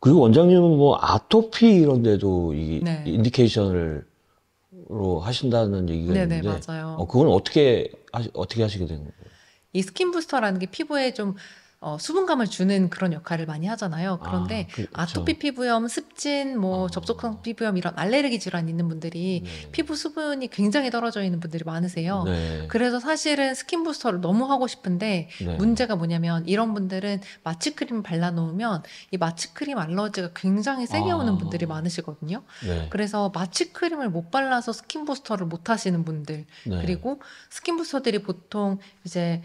그리고 원장님은 뭐 아토피 이런 데도 이 네. 인디케이션으로 하신다는 얘기가 네네, 있는데, 맞아요. 그건 어떻게 하시게 된 거예요? 이 스킨 부스터라는 게 피부에 좀 수분감을 주는 그런 역할을 많이 하잖아요. 아, 그런데 그렇죠. 아토피 피부염, 습진, 뭐 아, 접촉성 피부염 이런 알레르기 질환 있는 분들이 네. 피부 수분이 굉장히 떨어져 있는 분들이 많으세요. 네. 그래서 사실은 스킨 부스터를 너무 하고 싶은데 네. 문제가 뭐냐면 이런 분들은 마취크림 발라놓으면 이 마취크림 알러지가 굉장히 세게 오는 분들이 아, 많으시거든요. 네. 그래서 마취크림을 못 발라서 스킨 부스터를 못 하시는 분들, 네. 그리고 스킨 부스터들이 보통 이제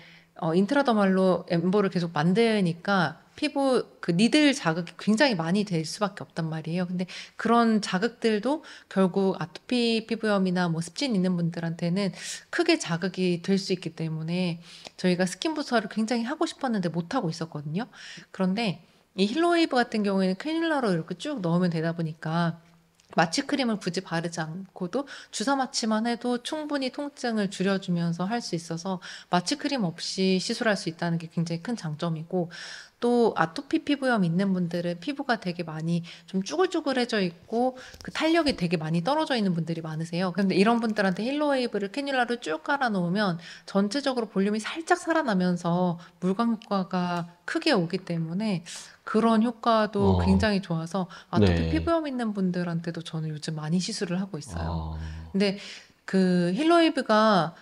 인트라더말로 엠보를 계속 만드니까 피부 그 니들 자극이 굉장히 많이 될 수밖에 없단 말이에요. 근데 그런 자극들도 결국 아토피 피부염이나 뭐 습진 있는 분들한테는 크게 자극이 될 수 있기 때문에 저희가 스킨 부스터를 굉장히 하고 싶었는데 못 하고 있었거든요. 그런데 이 힐로웨이브 같은 경우에는 캐뉼라로 이렇게 쭉 넣으면 되다 보니까 마취크림을 굳이 바르지 않고도 주사 마취만 해도 충분히 통증을 줄여주면서 할 수 있어서 마취크림 없이 시술할 수 있다는 게 굉장히 큰 장점이고, 또 아토피 피부염 있는 분들은 피부가 되게 많이 좀 쭈글쭈글해져 있고 그 탄력이 되게 많이 떨어져 있는 분들이 많으세요. 그런데 이런 분들한테 힐로웨이브를 캐뉼라로 쭉 깔아 놓으면 전체적으로 볼륨이 살짝 살아나면서 물광 효과가 크게 오기 때문에 그런 효과도 어, 굉장히 좋아서 아토피 네. 피부염 있는 분들한테도 저는 요즘 많이 시술을 하고 있어요. 아, 근데 그 힐로이브가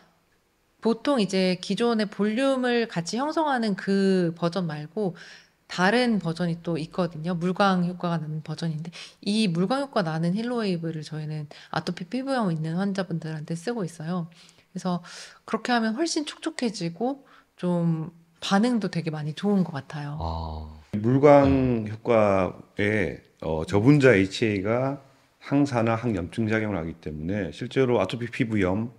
보통 이제 기존의 볼륨을 같이 형성하는 그 버전 말고 다른 버전이 또 있거든요. 물광 효과가 나는 버전인데 이 물광 효과 나는 힐로웨이브를 저희는 아토피 피부염 있는 환자분들한테 쓰고 있어요. 그래서 그렇게 하면 훨씬 촉촉해지고 좀 반응도 되게 많이 좋은 것 같아요. 아, 네. 물광 효과에 저분자 HA가 항산화, 항염증 작용을 하기 때문에 실제로 아토피 피부염,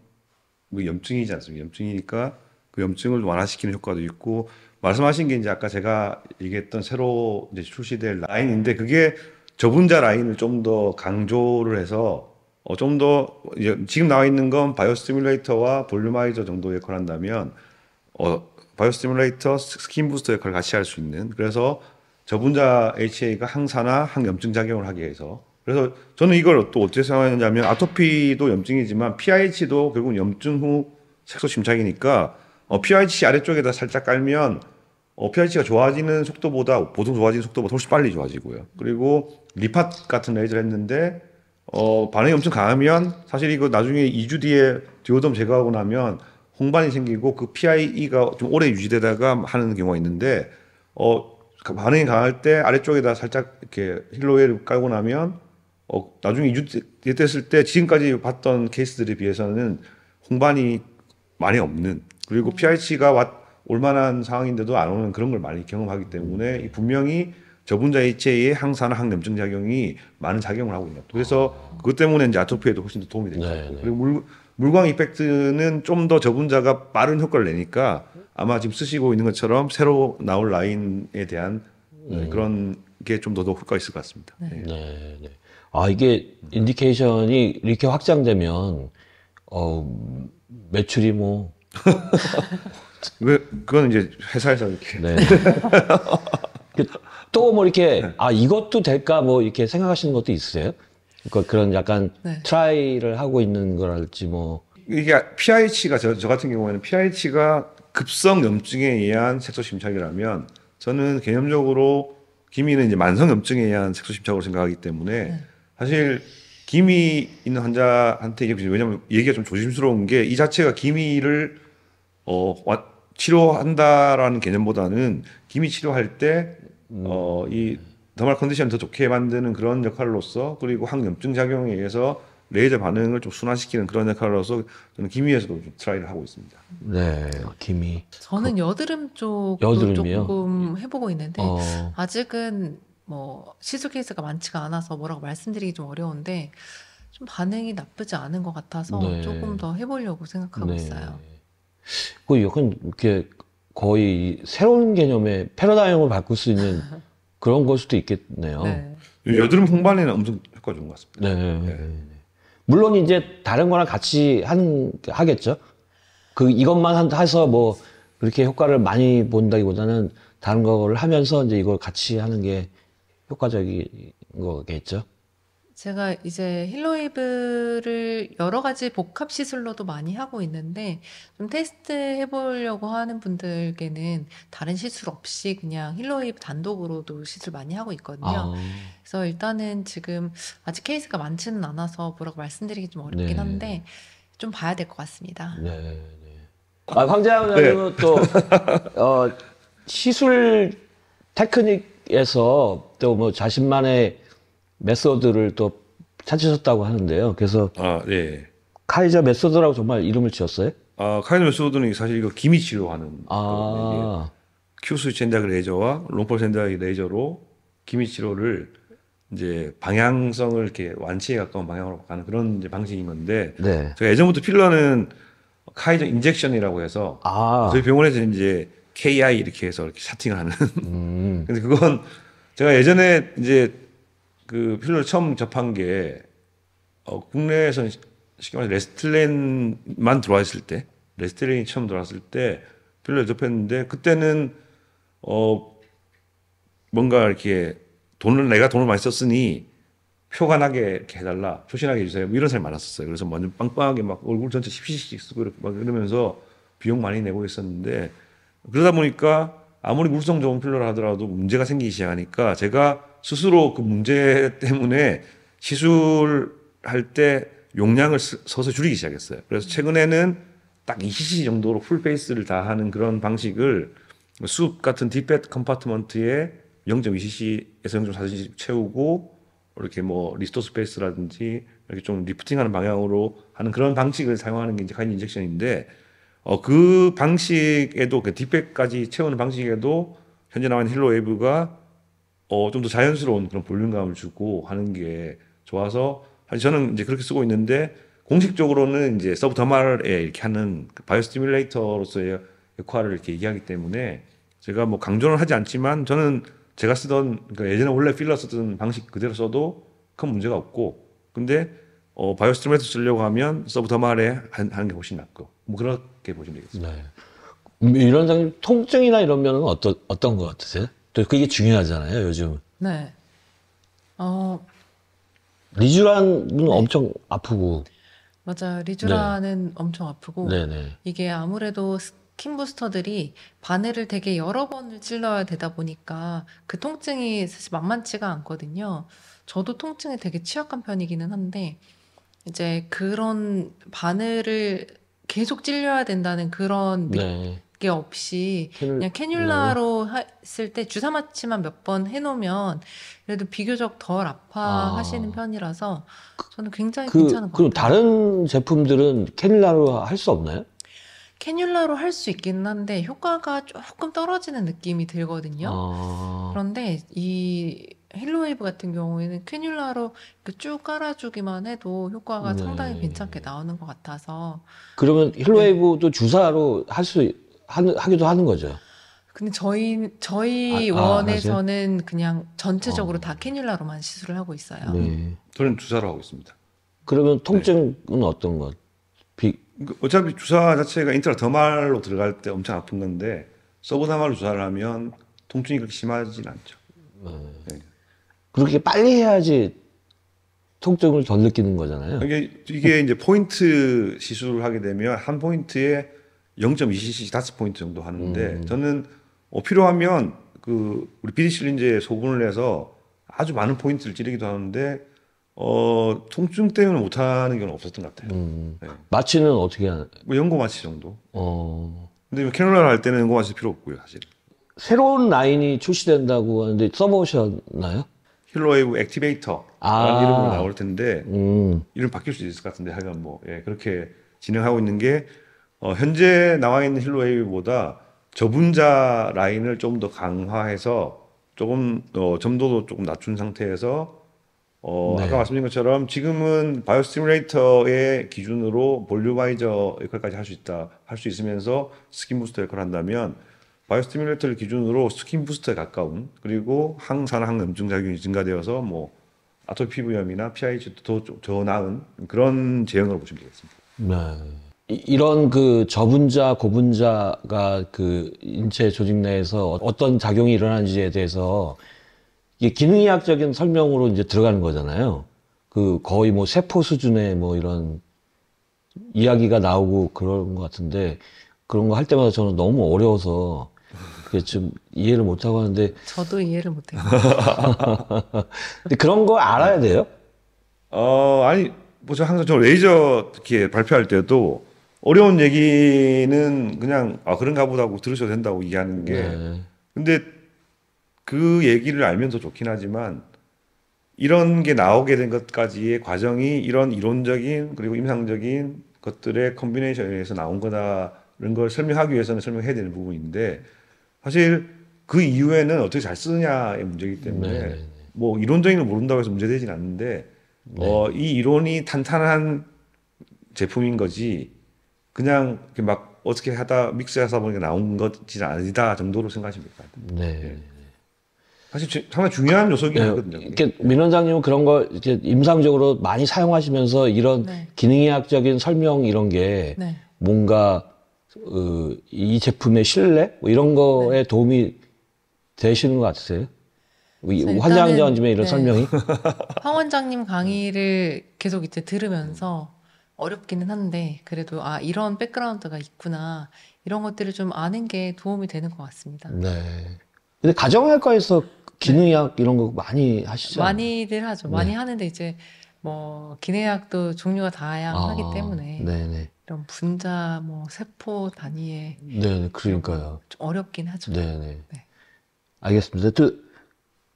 뭐 염증이지 않습니까? 염증이니까 그 염증을 완화시키는 효과도 있고 말씀하신 게 이제 아까 제가 얘기했던 새로 이제 출시될 라인인데 그게 저분자 라인을 좀 더 강조를 해서 좀 더 지금 나와 있는 건 바이오스티뮬레이터와 볼륨아이저 정도 역할을 한다면 바이오스티뮬레이터, 스킨 부스터 역할을 같이 할 수 있는 그래서 저분자 HA가 항산화, 항염증 작용을 하게 해서 그래서 저는 이걸 또 어떻게 생각하냐면 아토피도 염증이지만 PIH도 결국 염증 후 색소 침착이니까 PIH 아래쪽에다 살짝 깔면 PIH가 좋아지는 속도보다 보통 좋아지는 속도보다 훨씬 빨리 좋아지고요. 그리고 리팟 같은 레이저를 했는데 반응이 엄청 강하면 사실 이거 나중에 2주 뒤에 디오덤 제거하고 나면 홍반이 생기고 그 PIE가 좀 오래 유지되다가 하는 경우가 있는데 반응이 강할 때 아래쪽에다 살짝 이렇게 힐로웨이를 깔고 나면 나중에 2주 뒤에 됐을 때 지금까지 봤던 케이스들에 비해서는 홍반이 많이 없는 그리고 PIC가 올만한 상황인데도 안 오는 그런 걸 많이 경험하기 때문에 분명히 저분자 HA의 항산화 항염증 작용이 많은 작용을 하고 있다. 그래서 그것 때문에 이제 아토피에도 훨씬 더 도움이 될 것 네, 같고 네. 그리고 물광 이펙트는 좀 더 저분자가 빠른 효과를 내니까 아마 지금 쓰시고 있는 것처럼 새로 나올 라인에 대한 그런 게 좀 더 효과가 있을 것 같습니다. 네. 네. 네, 네. 아, 이게 인디케이션이 이렇게 확장되면, 매출이 뭐, 그건 이제 회사에서 이렇게 네. 또 뭐 이렇게, 네. 이것도 될까 뭐 이렇게 생각하시는 것도 있으세요? 그러니까 그런 약간 네. 트라이를 하고 있는 거랄지 뭐, 이게 PIH가 저 같은 경우에는 PIH가 급성 염증에 의한 색소 침착이라면 저는 개념적으로 기미는 이제 만성 염증에 의한 색소 침착으로 생각하기 때문에 네. 사실 기미 있는 환자한테 이게 왜냐면 얘기가 좀 조심스러운 게 이 자체가 기미를 치료한다라는 개념보다는 기미 치료할 때 이 더말 컨디션을 더 좋게 만드는 그런 역할로서 그리고 항염증 작용에 의해서 레이저 반응을 좀 순화시키는 그런 역할로서 저는 기미에서도 좀 트라이를 하고 있습니다. 네, 기미. 저는 여드름 쪽도 여드름이요? 조금 해보고 있는데 어, 아직은 뭐 시술 케이스가 많지가 않아서 뭐라고 말씀드리기 좀 어려운데 좀 반응이 나쁘지 않은 것 같아서 네. 조금 더 해보려고 생각하고 네. 있어요. 그 약간 이렇게 거의 새로운 개념의 패러다임을 바꿀 수 있는 그런 걸 수도 있겠네요. 네. 여드름 홍반에는 엄청 효과 좋은 것 같습니다. 네. 물론 이제 다른 거랑 같이 하겠죠. 이것만 해서 뭐 그렇게 효과를 많이 본다기보다는 다른 거를 하면서 이제 이걸 같이 하는 게 효과적인 거겠죠? 제가 이제 힐로웨이브를 여러 가지 복합 시술로도 많이 하고 있는데 좀 테스트 해보려고 하는 분들께는 다른 시술 없이 그냥 힐로웨이브 단독으로도 시술 많이 하고 있거든요. 아, 그래서 일단은 지금 아직 케이스가 많지는 않아서 뭐라고 말씀드리기 좀 어렵긴 네. 한데 좀 봐야 될 것 같습니다. 네, 네. 황재환 의원님은 또 시술 테크닉에서 또 뭐 자신만의 메소드를 또 찾으셨다고 하는데요. 그래서 네. 카이저 메소드라고 정말 이름을 지었어요? 카이저 메소드는 사실 이거 기미 치료하는 거거든요. Q 스위치 엔다그 레이저와 롱폴스 엔다그 레이저로 기미 치료를 이제 방향성을 이렇게 완치에 가까운 방향으로 가는 그런 이제 방식인 건데, 네. 제가 예전부터 필러는 카이저 인젝션이라고 해서 저희 병원에서 이제 KI 이렇게 해서 이렇게 샤팅을 하는. 근데 그건 제가 예전에 이제 그 필러를 처음 접한 게 국내에서는 쉽게 말해서 레스틀렌만 들어왔을 때, 레스틀렌이 처음 들어왔을 때 필러를 접했는데, 그때는 뭔가 이렇게 내가 돈을 많이 썼으니 표가 나게 이렇게 해달라, 표시나게 해주세요, 뭐 이런 사람이 많았었어요. 그래서 완전 빵빵하게 막 얼굴 전체 10cc 쓰고 이렇게 막 이러면서 비용 많이 내고 있었는데, 그러다 보니까 아무리 물성 좋은 필러를 하더라도 문제가 생기기 시작하니까 제가 스스로 그 문제 때문에 시술할 때 용량을 서서 줄이기 시작했어요. 그래서 최근에는 딱 2cc 정도로 풀페이스를 다 하는 그런 방식을 숲 같은 딥베드 컴파트먼트에 0.2cc에서 0.4cc 채우고 이렇게 뭐 리스토 스페이스라든지 이렇게 좀 리프팅하는 방향으로 하는 그런 방식을 사용하는 게 이제 카이저 인젝션인데, 그 방식에도 그 딥백까지 채우는 방식에도 현재 나와 있는 힐로웨이브가 좀 더 자연스러운 그런 볼륨감을 주고 하는 게 좋아서 사실 저는 이제 그렇게 쓰고 있는데, 공식적으로는 이제 서브더말에 이렇게 하는 그 바이오 스티뮬레이터로서의 역할을 이렇게 얘기하기 때문에 제가 뭐 강조는 하지 않지만, 저는 제가 쓰던, 그러니까 예전에 원래 필러 쓰던 방식 그대로 써도 큰 문제가 없고, 근데 바이오 스티뮬레이터 쓰려고 하면 서브더말에 하는 게 훨씬 낫고, 뭐 그렇게 보시면 되겠습니다. 네. 이런 장면, 통증이나 이런 면은 어떤 것 같으세요? 또 그게 중요하잖아요, 요즘. 네. 리쥬란은 엄청 아프고. 맞아요. 리쥬라는 엄청 아프고, 네네. 이게 아무래도 스킨 부스터들이 바늘을 되게 여러 번을 찔러야 되다 보니까 그 통증이 사실 만만치가 않거든요. 저도 통증에 되게 취약한 편이기는 한데, 이제 그런 바늘을 계속 찔려야 된다는 그런 네. 게 없이 그냥 캐뉼라로 했을 때 주사 맞기만 몇 번 해놓으면 그래도 비교적 덜 아파하시는 편이라서 저는 굉장히 괜찮은 것 그럼 같아요. 다른 제품들은 캐뉼라로 할 수 없나요? 캐뉼라로 할 수 있기는 한데 효과가 조금 떨어지는 느낌이 들거든요. 그런데 이 힐로웨이브 같은 경우에는 캐뉼라로 쭉 깔아주기만 해도 효과가 네. 상당히 괜찮게 나오는 것 같아서. 그러면 힐로웨이브도 주사로 하기도 하는 거죠? 근데 저희 원에서는 그냥 전체적으로 다 캐뉼라로만 시술을 하고 있어요. 네. 저는 주사로 하고 있습니다. 그러면 통증은 어떤 것? 어차피 주사 자체가 인트라더말로 들어갈 때 엄청 아픈 건데, 서브더말로 주사를 하면 통증이 그렇게 심하진 않죠. 네. 그렇게 빨리 해야지 통증을 덜 느끼는 거잖아요. 이게 이제 포인트 시술을 하게 되면 한 포인트에 0.2cc 5포인트 정도 하는데, 저는 필요하면 우리 비디실린제에 소분을 해서 아주 많은 포인트를 찌르기도 하는데, 통증 때문에 못하는 경우는 없었던 것 같아요. 네. 마취는 어떻게 하나요? 뭐 연고 마취 정도. 근데 캐놀라를 할 때는 연고 마취 필요 없고요, 사실. 새로운 라인이 출시된다고 하는데 써보셨나요? 힐로웨이브 액티베이터라는 이름으로 나올 텐데, 이름 바뀔 수 있을 것 같은데, 하여간 뭐 그렇게 진행하고 있는 게, 현재 나와 있는 힐로웨이브보다 저분자 라인을 좀 더 강화해서 조금 점도도 조금 낮춘 상태에서 네. 아까 말씀드린 것처럼 지금은 바이오 스티뮬레이터의 기준으로 볼륨아이저 역할까지 할 수 있으면서 스킨 부스터 역할을 한다면, 바이오 스티뮬레이터를 기준으로 스킨 부스터에 가까운, 그리고 항산화 항염증 작용이 증가되어서 뭐 아토피 피부염이나 PIH도 더 나은 그런 제형으로 보시면 되겠습니다. 네. 이런 그 저분자, 고분자가 그 인체 조직 내에서 어떤 작용이 일어나는지에 대해서 이게 기능의학적인 설명으로 이제 들어가는 거잖아요. 그 거의 뭐 세포 수준의 뭐 이런 이야기가 나오고 그런 것 같은데 그런 거 할 때마다 저는 너무 어려워서 그게 좀 이해를 못하고 하는데 저도 이해를 못해요. 근데 그런 거 알아야 돼요? 아니, 뭐, 저 항상 저 레이저 특히 발표할 때도 어려운 얘기는 그냥, 그런가 보다 하고 들으셔도 된다고 얘기하는 게. 네. 근데 그 얘기를 알면 더 좋긴 하지만 이런 게 나오게 된 것까지의 과정이 이런 이론적인 그리고 임상적인 것들의 컨비네이션에서 나온 거다라는 걸 설명하기 위해서는 설명해야 되는 부분인데 사실 그 이후에는 어떻게 잘 쓰느냐의 문제이기 때문에 네, 네, 뭐 이론적인 걸 모른다고 해서 문제되진 않는데 이 이론이 탄탄한 제품인 거지 그냥 이렇게 막 어떻게 하다 믹스해서 보니까 나온 것이 아니다 정도로 생각하시면 될 것 같아요. 네. 예. 사실 상당히 중요한 요소긴 네, 하거든요. 그게. 이렇게 민 원장님은 그런 걸 이렇게 임상적으로 많이 사용하시면서 이런 네. 기능의학적인 설명 이런 게 네. 뭔가 이 제품의 신뢰 뭐 이런 거에 도움이 되시는 것 같으세요? 그래서 환자님의 이런 네. 설명이? 황 원장님 강의를 계속 이제 들으면서 어렵기는 한데 그래도 이런 백그라운드가 있구나 이런 것들을 좀 아는 게 도움이 되는 것 같습니다. 네. 근데 가정의학과에서 기능의학 이런 거 많이 하시죠? 많이들 하죠. 많이 네. 하는데 이제 뭐 기내약도 종류가 다양하기 때문에 네네. 이런 분자 뭐 세포 단위의 네네. 그러니까요. 좀 어렵긴 하죠. 네네. 네. 알겠습니다.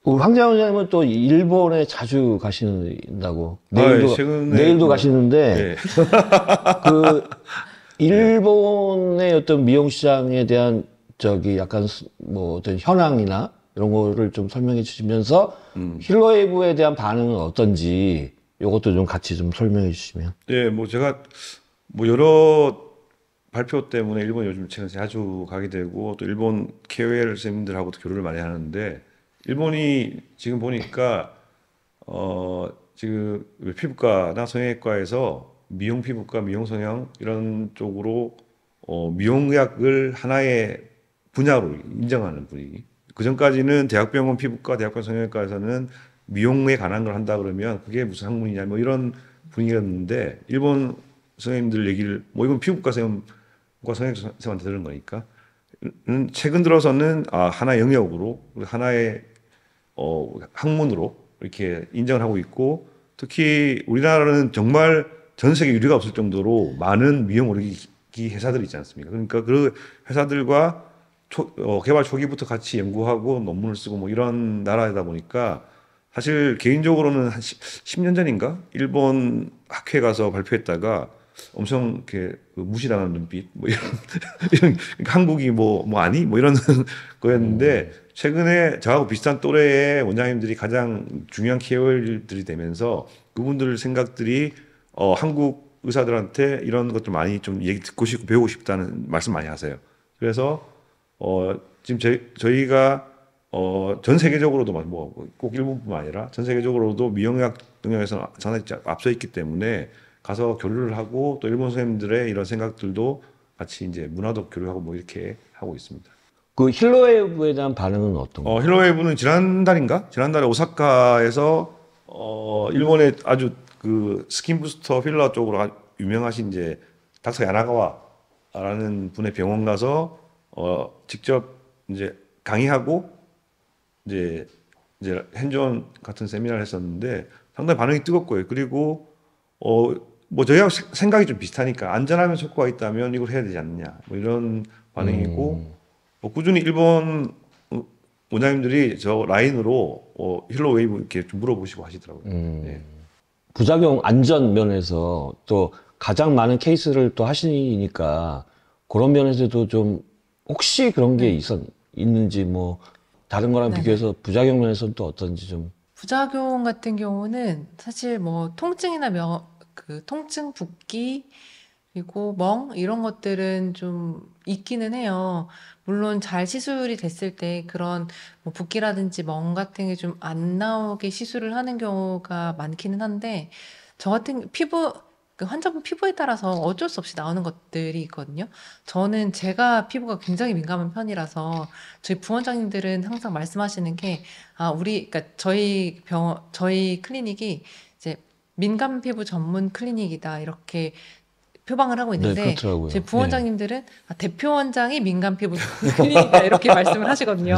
우리 황재원 원장님은 또 일본에 자주 가신다고. 최근에 내일도 뭐, 가시는데, 예. 그, 일본의 어떤 미용 시장에 대한 약간 뭐 어떤 현황이나 이런 거를 좀 설명해 주시면서 힐러웨이브에 대한 반응은 어떤지 이것도 좀 같이 좀 설명해 주시면. 예, 뭐 제가 뭐 여러 발표 때문에 일본 요즘 최근 자주 가게 되고 또 일본 KOL 선생님들하고도 교류를 많이 하는데 일본이 지금 보니까 지금 피부과나 성형외과에서 미용 피부과, 미용 성형 이런 쪽으로 미용의학을 하나의 분야로 인정하는 분위기. 그 전까지는 대학병원 피부과, 대학병원 성형외과에서는 미용에 관한 걸 한다 그러면 그게 무슨 학문이냐 뭐 이런 분위기였는데 일본 선생님들 얘기를 뭐 이건 피부과 선생님과 성형외과한테 들은 거니까 최근 들어서는 하나의 영역으로 하나의 학문으로 이렇게 인정을 하고 있고 특히 우리나라는 정말 전 세계 유례가 없을 정도로 많은 미용 의료기 회사들이 있지 않습니까? 그러니까 그 회사들과 개발 초기부터 같이 연구하고 논문을 쓰고 뭐 이런 나라이다 보니까 사실 개인적으로는 한 10년 전인가 일본 학회 가서 발표했다가 엄청 이렇게 무시당하는 눈빛 뭐 이런 한국이 뭐 아니 뭐 이런 거였는데 최근에 저하고 비슷한 또래의 원장님들이 가장 중요한 KOL들이 되면서 그분들 생각들이 한국 의사들한테 이런 것들 많이 좀 얘기 듣고 싶고 배우고 싶다는 말씀 많이 하세요. 그래서 지금 저희가 전 세계적으로도 뭐 꼭 일본뿐만 아니라 전 세계적으로도 미용의학 영역에서 전에 앞서 있기 때문에 가서 교류를 하고 또 일본 선생님들의 이런 생각들도 같이 이제 문화도 교류하고 뭐 이렇게 하고 있습니다. 그 힐러웨이브에 대한 반응은 어떤가요? 힐러웨이브는 지난달에 오사카에서 일본의 아주 그 스킨 부스터 필러 쪽으로 유명하신 이제 닥터 야나가와라는 분의 병원 가서 직접 이제 강의하고 이제 핸즈온 같은 세미나를 했었는데 상당히 반응이 뜨겁고요. 그리고 뭐 저희하고 생각이 좀 비슷하니까 안전하면 효과가 있다면 이걸 해야 되지 않느냐 뭐 이런 반응이고 뭐 꾸준히 일본 원장님들이 저 라인으로 힐러웨이브 이렇게 좀 물어보시고 하시더라고요. 예. 부작용 안전 면에서 또 가장 많은 케이스를 또 하시니까 그런 면에서도 좀 혹시 그런 게 있는지 뭐 다른 거랑 네네. 비교해서 부작용 면에서는 또 어떤지 좀. 부작용 같은 경우는 사실 뭐 통증이나 그 통증 붓기 그리고 멍 이런 것들은 좀 있기는 해요. 물론 잘 시술이 됐을 때 그런 뭐 붓기라든지 멍 같은 게 좀 안 나오게 시술을 하는 경우가 많기는 한데 저 같은 피부 그 환자분 피부에 따라서 어쩔 수 없이 나오는 것들이 있거든요. 저는 제가 피부가 굉장히 민감한 편이라서 저희 부원장님들은 항상 말씀하시는 게, 그러니까 저희 클리닉이 이제 민감 피부 전문 클리닉이다 이렇게 표방을 하고 네, 있는데, 그렇더라고요. 저희 부원장님들은 대표 원장이 민감 피부 클리닉이다 이렇게 말씀을 하시거든요.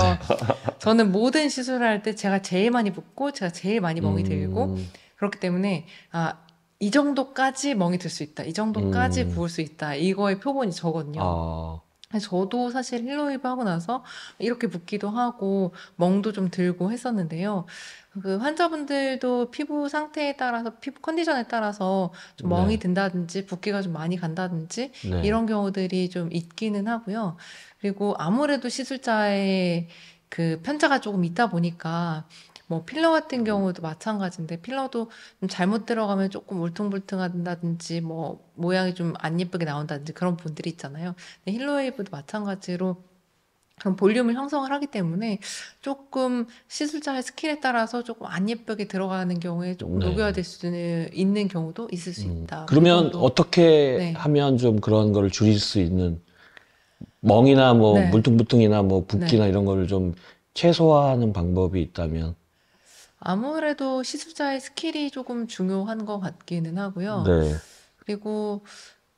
저는 모든 시술을 할 때 제가 제일 많이 붓고 제가 제일 많이 멍이 들고 그렇기 때문에 이 정도까지 멍이 들 수 있다, 이 정도까지 부을 수 있다, 이거의 표본이 저거든요. 아, 그래서 저도 사실 힐러웨이브 하고 나서 이렇게 붓기도 하고 멍도 좀 들고 했었는데요. 그 환자분들도 피부 상태에 따라서, 피부 컨디션에 따라서 좀 멍이 네. 든다든지 붓기가 좀 많이 간다든지 네. 이런 경우들이 좀 있기는 하고요. 그리고 아무래도 시술자의 그 편차가 조금 있다 보니까 뭐 필러 같은 경우도 마찬가지인데, 필러도 좀 잘못 들어가면 조금 울퉁불퉁한다든지 뭐 모양이 좀 안 예쁘게 나온다든지 그런 분들이 있잖아요. 근데 힐러웨이브도 마찬가지로 그런 볼륨을 형성을 하기 때문에 조금 시술자의 스킬에 따라서 조금 안 예쁘게 들어가는 경우에 조금 네. 녹여야 될 수 있는 경우도 있을 수 있다. 그러면 그리고 또- 어떻게 네. 하면 좀 그런 거를 줄일 수 있는, 멍이나 뭐 네. 물퉁불퉁이나 뭐 붓기나 이런 거를 좀 최소화하는 방법이 있다면? 아무래도 시술자의 스킬이 조금 중요한 것 같기는 하고요. 네. 그리고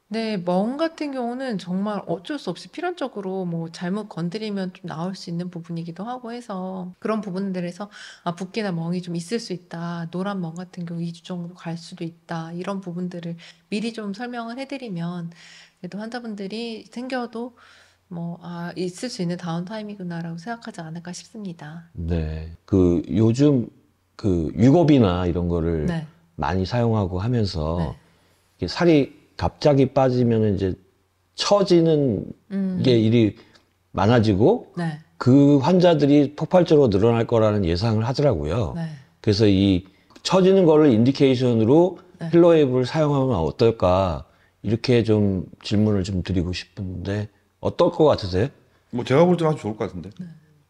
네, 멍 같은 경우는 정말 어쩔 수 없이 필연적으로 뭐 잘못 건드리면 좀 나올 수 있는 부분이기도 하고 해서, 그런 부분들에서 붓기나 멍이 좀 있을 수 있다, 노란 멍 같은 경우 2주 정도 갈 수도 있다, 이런 부분들을 미리 좀 설명을 해드리면 그래도 환자분들이 생겨도 뭐 있을 수 있는 다운타임이구나라고 생각하지 않을까 싶습니다. 네. 그 요즘 그 유고비나 이런 거를 네, 많이 사용하고 하면서 네. 이게 살이 갑자기 빠지면 이제 처지는 게 일이 많아지고 네, 그 환자들이 폭발적으로 늘어날 거라는 예상을 하더라고요. 네. 그래서 이 처지는 거를 인디케이션으로 네. 필러웨이브를 사용하면 어떨까, 이렇게 좀 질문을 좀 드리고 싶은데 어떨 것 같으세요? 뭐 제가 볼 때는 아주 좋을 것 같은데.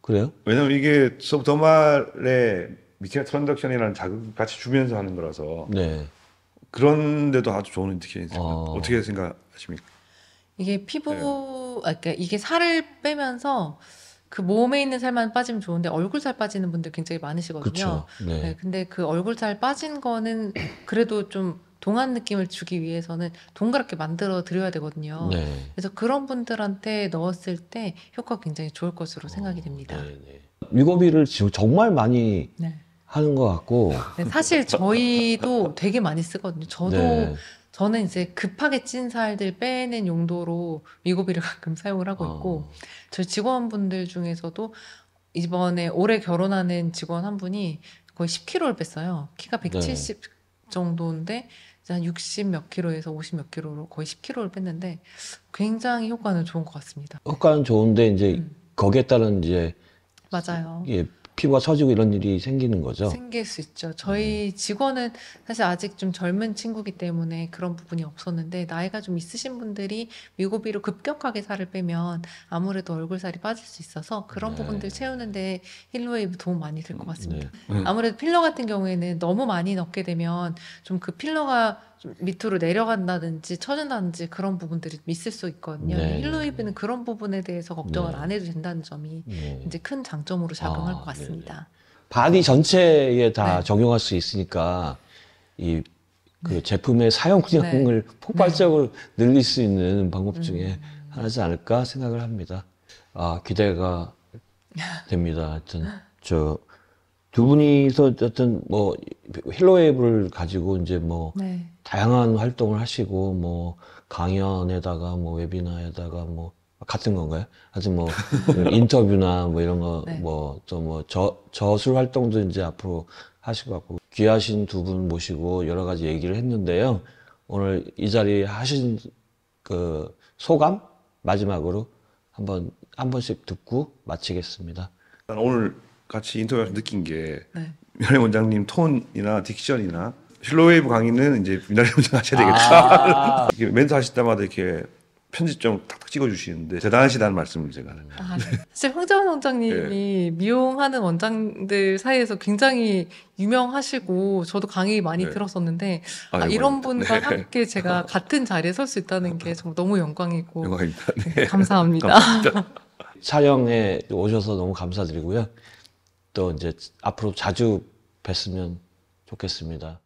그래요? 왜냐면 이게 서브더말의 미케라 트랜덕션이라는 자극을 같이 주면서 하는 거라서 네. 그런데도 아주 좋은 인디케이션입니다. 어. 어떻게 생각하십니까? 이게 그러니까 이게 살을 빼면서 그 몸에 있는 살만 빠지면 좋은데 얼굴 살 빠지는 분들 굉장히 많으시거든요. 그렇죠. 네. 네, 근데 그 얼굴 살 빠진 거는 그래도 좀 동안 느낌을 주기 위해서는 동그랗게 만들어 드려야 되거든요. 네. 그래서 그런 분들한테 넣었을 때 효과가 굉장히 좋을 것으로 생각이 됩니다. 네, 네. 유고비를 지금 정말 많이 네. 하는 것 같고. 네, 사실 저희도 되게 많이 쓰거든요. 네. 저는 이제 급하게 찐 살들 빼는 용도로 위고비를 가끔 사용을 하고 있고, 저희 직원분들 중에서도 이번에 올해 결혼하는 직원 한 분이 거의 10kg를 뺐어요. 키가 170 정도인데 이제 한 60 몇 킬로에서 50 몇 킬로로 거의 10kg를 뺐는데 굉장히 효과는 좋은 것 같습니다. 효과는 좋은데 이제 거기에 따른 이제 맞아요. 이게 피부가 처지고 이런 일이 생기는 거죠. 생길 수 있죠. 저희 직원은 사실 아직 좀 젊은 친구기 때문에 그런 부분이 없었는데, 나이가 좀 있으신 분들이 위고비로 급격하게 살을 빼면 아무래도 얼굴살이 빠질 수 있어서 그런 네. 부분들 채우는데 힐러웨이브 도움 많이 될 것 같습니다. 네. 아무래도 필러 같은 경우에는 너무 많이 넣게 되면 좀 그 필러가 좀 밑으로 내려간다든지 처진다든지 그런 부분들이 좀 있을 수 있거든요. 네. 근데 힐러웨이브는 그런 부분에 대해서 걱정을 네. 안 해도 된다는 점이 네. 이제 큰 장점으로 작용할 것 네네. 같습니다. 바디 전체에 다 네. 적용할 수 있으니까 이 그 제품의 사용량을 폭발적으로 늘릴 수 있는 방법 중에 하나지 않을까 생각을 합니다. 기대가 됩니다. 하여튼 두 분이서 어떤 뭐 힐러웨이브를 가지고 이제 뭐 네. 다양한 활동을 하시고 뭐 강연에다가 뭐 웨비나에다가 뭐 같은 건가요? 하여튼 뭐 인터뷰나 뭐 이런 거 네. 뭐 또 뭐 저술 활동도 이제 앞으로 하시고 갖고 귀하신 두 분 모시고 여러 가지 얘기를 했는데요. 오늘 이 자리 하신 그 소감 마지막으로 한 번씩 듣고 마치겠습니다. 난 오늘 같이 인터뷰하면서 느낀 게 네. 미나리 원장님 톤이나 딕션이나 힐러웨이브 강의는 이제 미나리 원장 하셔야 되겠다. 이렇게 멘트 하실 때마다 이렇게 편집점 탁탁 찍어주시는데 대단하시다는 말씀을 제가. 아, 사실 황자원 원장님이 미용하는 원장들 사이에서 굉장히 유명하시고 저도 강의 많이 네. 들었었는데 아이고, 이런 분과 네. 함께 제가 같은 자리에 설 수 있다는 게 정말 너무 영광이고 영광입니다. 네, 감사합니다. 촬영에 오셔서 너무 감사드리고요. 또 이제 앞으로 자주 뵀으면 좋겠습니다.